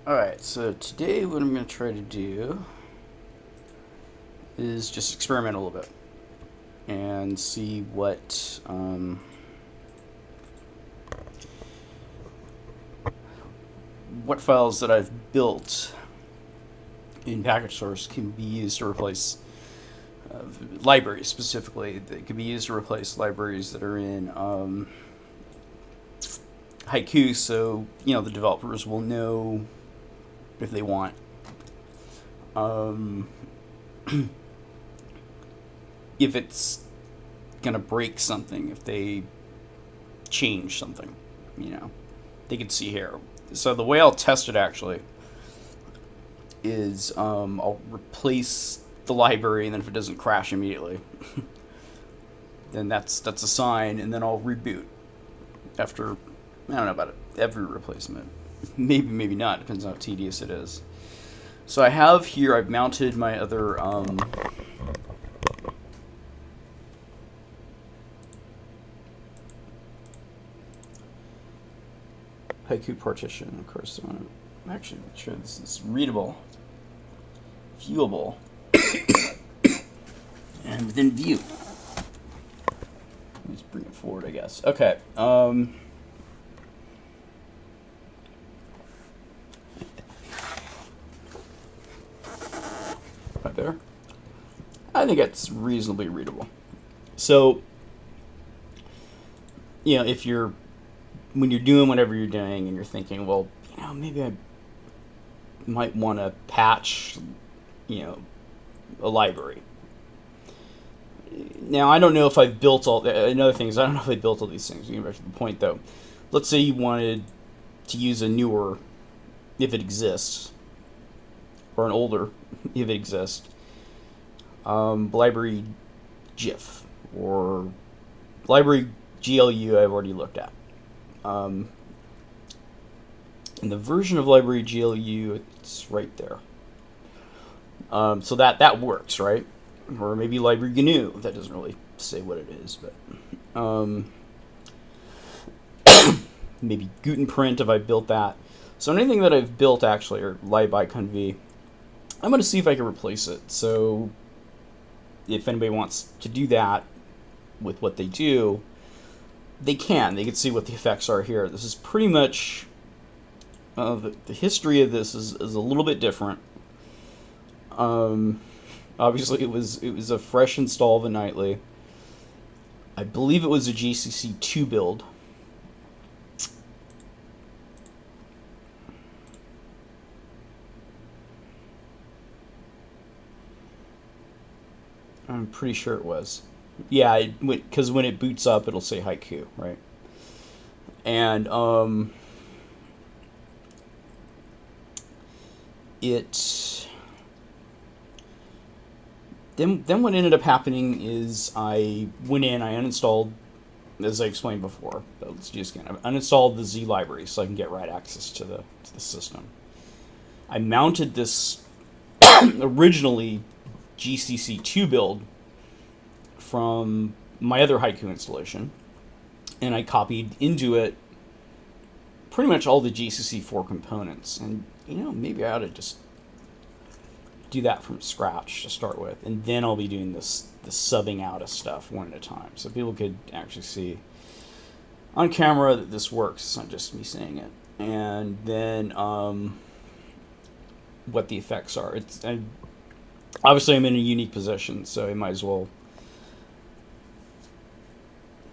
Alright, so today what I'm going to try to do is just experiment a little bit and see what files that I've built in package source can be used to replace libraries specifically. That can be used to replace libraries that are in Haiku, so the developers will know if they want um, if it's gonna break something, if they change something, they can see here. So the way I'll test it actually is I'll replace the library, and then if it doesn't crash immediately, then that's a sign, and then I'll reboot after I don't know about it, every replacement. Maybe not. Depends on how tedious it is. So I have here. I've mounted my other Haiku partition. Of course, I want to actually make sure this is readable, viewable, and within view. Let's bring it forward, I guess. Okay. Right there. I think it's reasonably readable. So, if when you're doing whatever you're doing and you're thinking, well, maybe I might want to patch, a library. Now, I don't know if I've built another thing is I don't know if I built all these things. Getting back to the point, though. Let's say you wanted to use a newer, if it exists, or an older, if it exists, library GIF, or library GLU I've already looked at. And the version of library GLU, it's right there. So that works, right? Or maybe library GNU. That doesn't really say what it is, but maybe Gutenprint if I built that. So anything that I've built actually, or libicon-v, I'm going to see if I can replace it. So if anybody wants to do that with what they do, they can. They can see what the effects are here. This is pretty much the history of this is a little bit different. Obviously, it was a fresh install of a nightly. I believe it was a GCC 2 build. I'm pretty sure it was. Yeah, because when it boots up, it'll say Haiku, right? And it then what ended up happening is I went in, I uninstalled, as I explained before. Let's do this again. I uninstalled the Z library so I can get right access to the system. I mounted this originally GCC 2 build from my other Haiku installation, and I copied into it pretty much all the GCC 4 components. And maybe I ought to just do that from scratch to start with, and then I'll be doing the subbing out of stuff one at a time, so people could actually see on camera that this works. It's not just me saying it. And then what the effects are. Obviously I'm in a unique position, so I might as well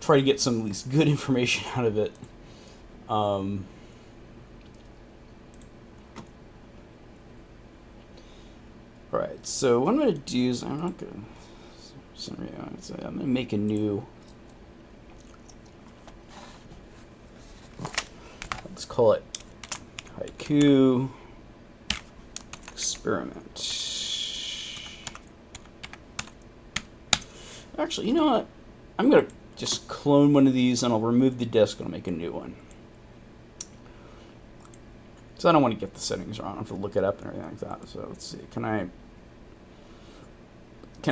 try to get some at least good information out of it. Alright, so what I'm going to do is I'm going to make a new, let's call it Haiku Experiment. Actually, you know what? I'm going to just clone one of these, and I'll remove the disk and I'll make a new one. So I don't want to get the settings wrong. I have to look it up and everything like that. So let's see. Can I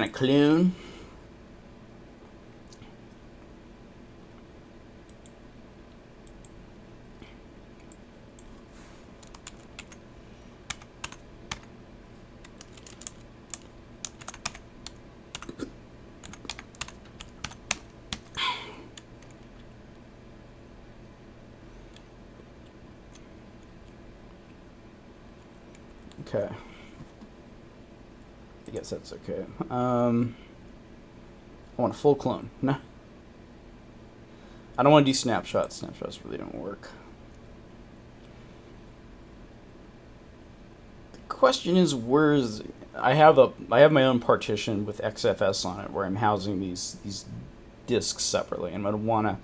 clone? Okay. I guess that's okay. I want a full clone. No. I don't want to do snapshots. Snapshots really don't work. The question is, where's... I have my own partition with XFS on it where I'm housing these disks separately. And I want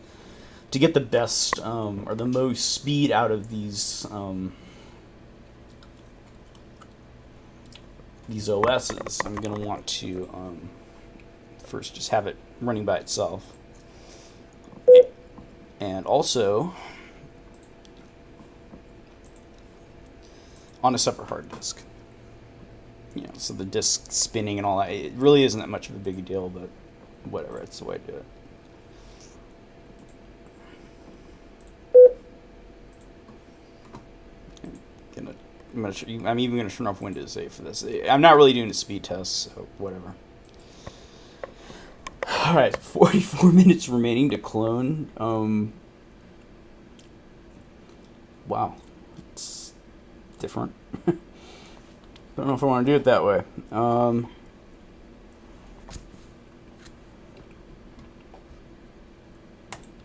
to get the best or the most speed out of these OSs. I'm going to want to first just have it running by itself. And also on a separate hard disk. You know, so the disk spinning and all that, it really isn't that much of a big deal, but whatever, it's the way to do it. I'm even going to turn off Windows 8 for this. I'm not really doing a speed test, so whatever. Alright, 44 minutes remaining to clone. Wow. It's different. Don't know if I want to do it that way.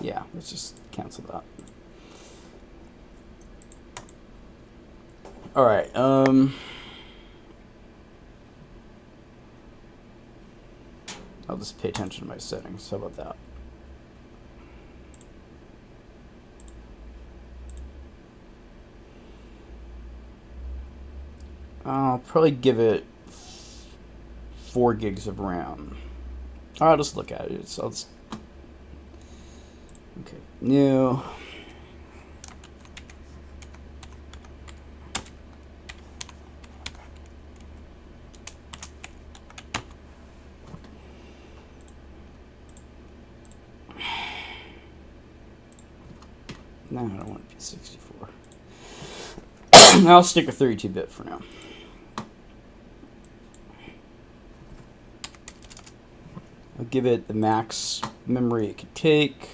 Yeah, let's just cancel that. Alright, I'll just pay attention to my settings. How about that? I'll probably give it 4 gigs of RAM. I'll just look at it. Okay, new. No, I don't want it to be 64. I'll stick with 32-bit for now. I'll give it the max memory it could take.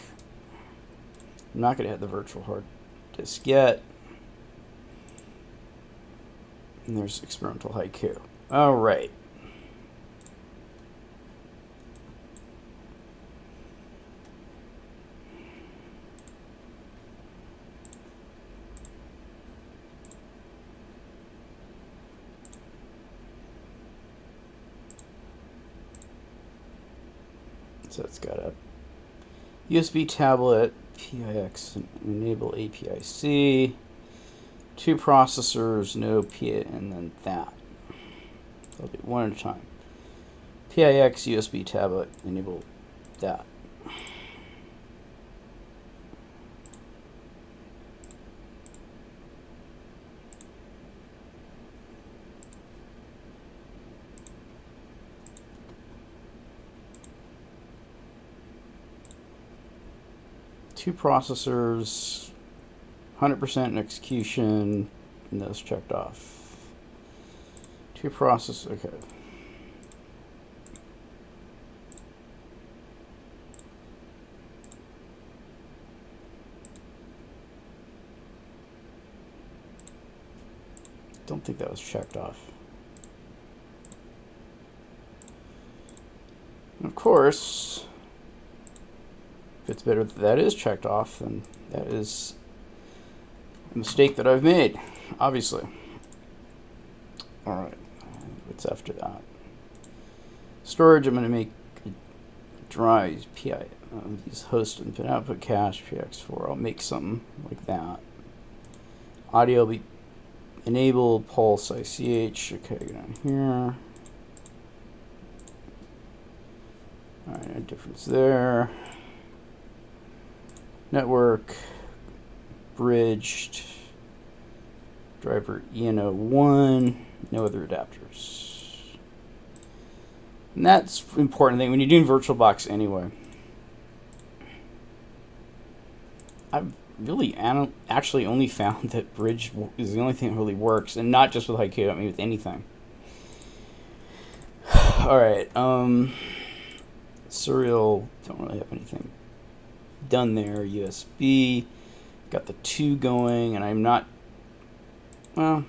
I'm not going to hit the virtual hard disk yet. And there's experimental haiku. All right. So it's got a USB tablet, PIX, enable API-C, 2 processors, no PIC, and then that. I'll do one at a time. PIX, USB tablet, enable that. Two processors, 100% in execution, and those checked off. 2 processors, okay. Don't think that was checked off. And of course, if it's better that that is checked off, then that is a mistake that I've made, obviously. Alright, what's after that? Storage, I'm going to make a drive, use host input output cache, PX4. I'll make something like that. Audio will be enable pulse ICH. Okay, go down here. Alright, no difference there. Network, bridged, driver ENO1, no other adapters. And that's an important thing when you're doing VirtualBox anyway. I've really actually only found that bridge is the only thing that really works, and not just with Haiku, I mean with anything. Alright, serial, don't really have anything done there. USB, got the 2 going, and I'm not, well,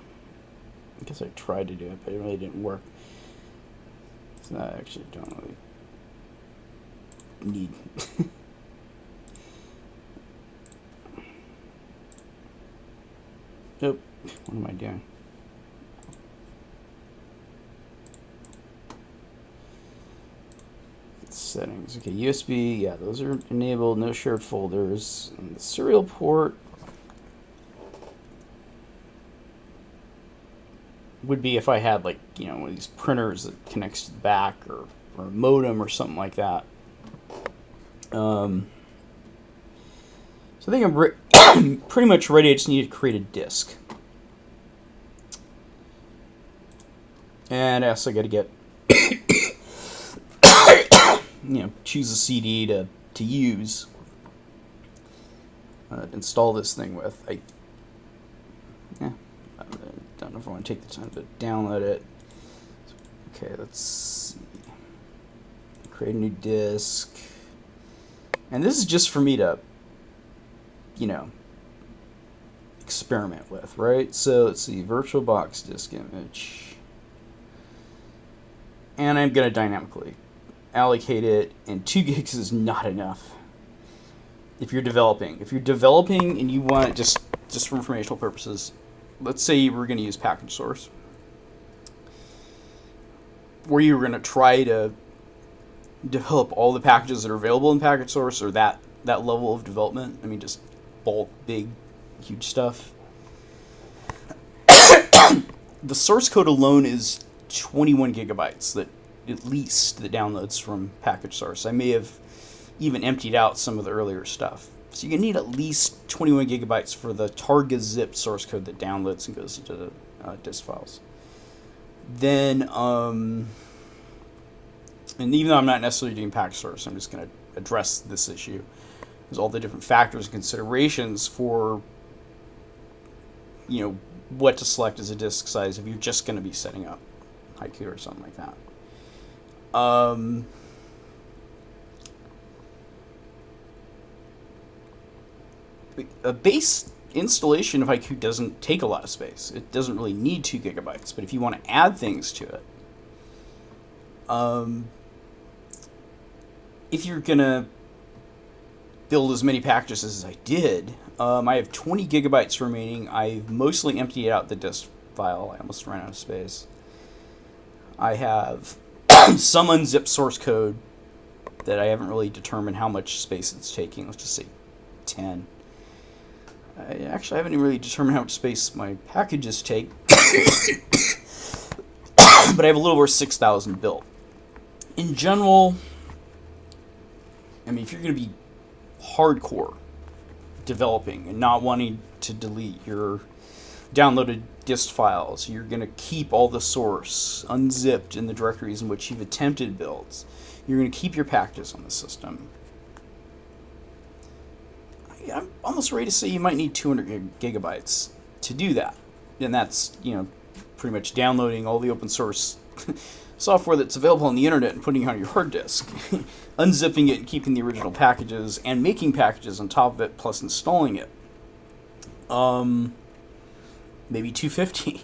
I guess I tried to do it, but it really didn't work. So I actually don't really need. Nope. What am I doing? Settings. Okay, USB. Yeah, those are enabled. No shared folders. And the serial port would be if I had, like, you know, one of these printers that connects to the back, or a modem or something like that. So I think I'm pretty much ready. I just need to create a disk. And I also got to get, you know, choose a CD to use, install this thing with. I don't know if I want to take the time to download it. Okay, let's see. Create a new disk. And this is just for me to, you know, experiment with, right? So let's see, VirtualBox disk image. And I'm going to dynamically allocate it, and 2 gigs is not enough. If you're developing and you want it just for informational purposes, let's say we're going to use package source, where you're going to try to develop all the packages that are available in package source, or that level of development. I mean, just bulk, big, huge stuff. The source code alone is 21 gigabytes that at least that downloads from package source. I may have even emptied out some of the earlier stuff. So you need at least 21 gigabytes for the target zip source code that downloads and goes into the disk files. Then, and even though I'm not necessarily doing package source, I'm just going to address this issue. There's all the different factors and considerations for, you know, what to select as a disk size if you're just going to be setting up Haiku or something like that. A base installation of Haiku doesn't take a lot of space. It doesn't really need 2 gigabytes, but if you want to add things to it, if you're going to build as many packages as I did, I have 20 gigabytes remaining. I've mostly emptied out the disk file. I almost ran out of space. I have some unzipped source code that I haven't really determined how much space it's taking. Let's just say 10. I haven't even really determined how much space my packages take, but I have a little over 6,000 built. In general, I mean, if you're going to be hardcore developing and not wanting to delete your downloaded dist files, you're going to keep all the source unzipped in the directories in which you've attempted builds. You're going to keep your packages on the system. I'm almost ready to say you might need 200 gigabytes to do that. And that's, you know, pretty much downloading all the open source software that's available on the internet and putting it on your hard disk, unzipping it and keeping the original packages, and making packages on top of it, plus installing it. Maybe 250.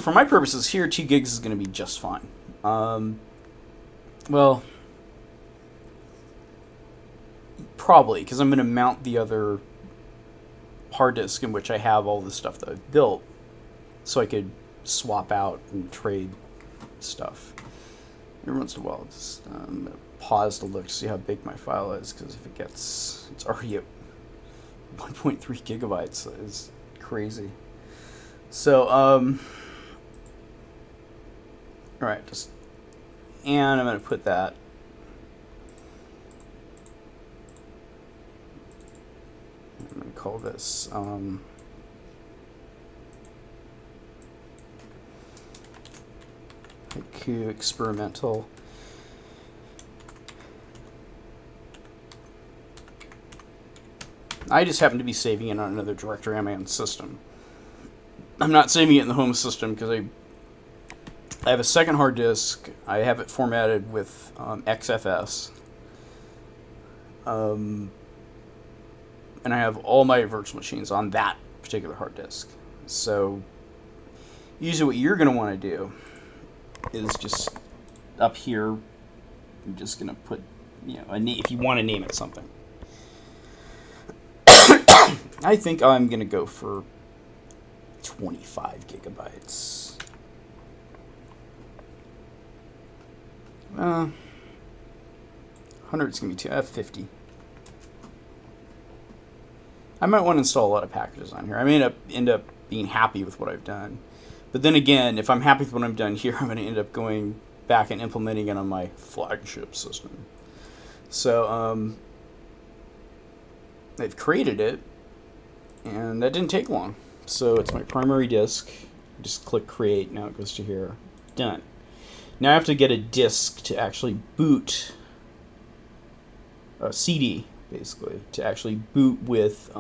For my purposes here, 2 gigs is going to be just fine. Well, probably, because I'm going to mount the other hard disk in which I have all the stuff that I've built, so I could swap out and trade stuff. Every once in a while, just I'm going to pause to look to see how big my file is, because if it gets, it's already at 1.3 gigabytes. That is crazy. So, alright, and I'm going to put that I'm going to call this Haiku Experimental. I just happen to be saving it on another directory on my own system. I'm not saving it in the home system because I have a second hard disk. I have it formatted with XFS. And I have all my virtual machines on that particular hard disk. So Usually what you're going to want to do is just up here, I'm just going to put, if you want to name it something. I think I'm going to go for 25 gigabytes. 100's going to be 50. I might want to install a lot of packages on here. I may end up being happy with what I've done. But then again, if I'm happy with what I've done here, I'm going to end up going back and implementing it on my flagship system. So, they've created it, and that didn't take long. So it's my primary disk. Just click create. Now it goes to here. Done. Now I have to get a disk to actually boot, a CD basically, to actually boot with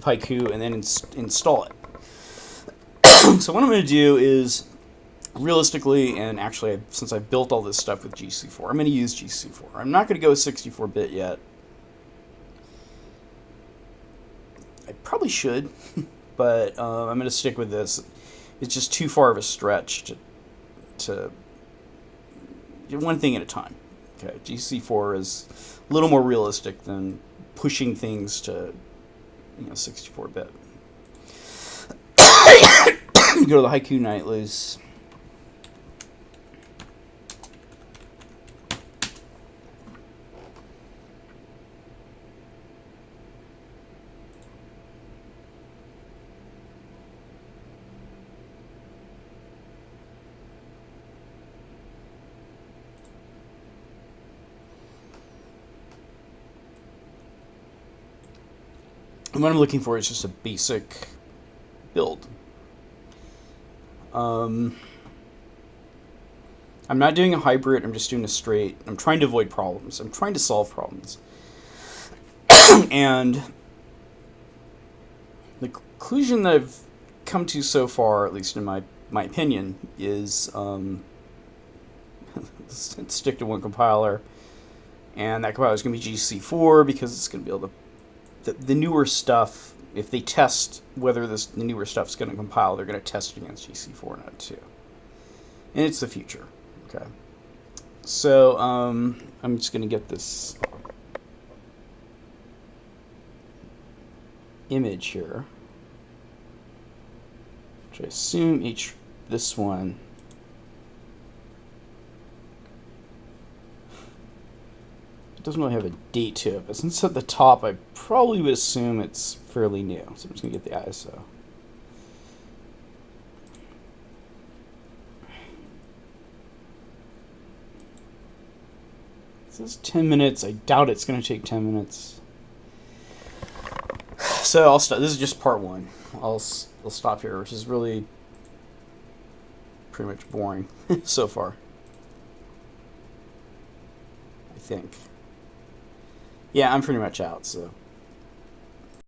Haiku and then install it. So what I'm going to do is, realistically, and actually since I've built all this stuff with GC4, I'm going to use GC4. I'm not going to go 64-bit yet. I probably should, but I'm going to stick with this. It's just too far of a stretch to do one thing at a time. Okay, GC4 is a little more realistic than pushing things to 64-bit. Go to the Haiku Nightlies. And what I'm looking for is just a basic build. I'm not doing a hybrid, I'm just doing a straight. I'm trying to avoid problems. I'm trying to solve problems. And the conclusion that I've come to so far, at least in my opinion, is stick to one compiler. And that compiler is going to be GC4 because it's going to be able to... The newer stuff, if they test whether the newer stuff is going to compile, they're going to test it against GC4, not 2. And it's the future. Okay. So I'm just going to get this image here, which I assume this one. Doesn't really have a date to it, but since it's at the top, I probably would assume it's fairly new. So I'm just going to get the ISO. This is 10 minutes. I doubt it's going to take 10 minutes. So I'll stop. This is just part 1. I'll stop here, which is really pretty much boring so far, I think. Yeah, I'm pretty much out, so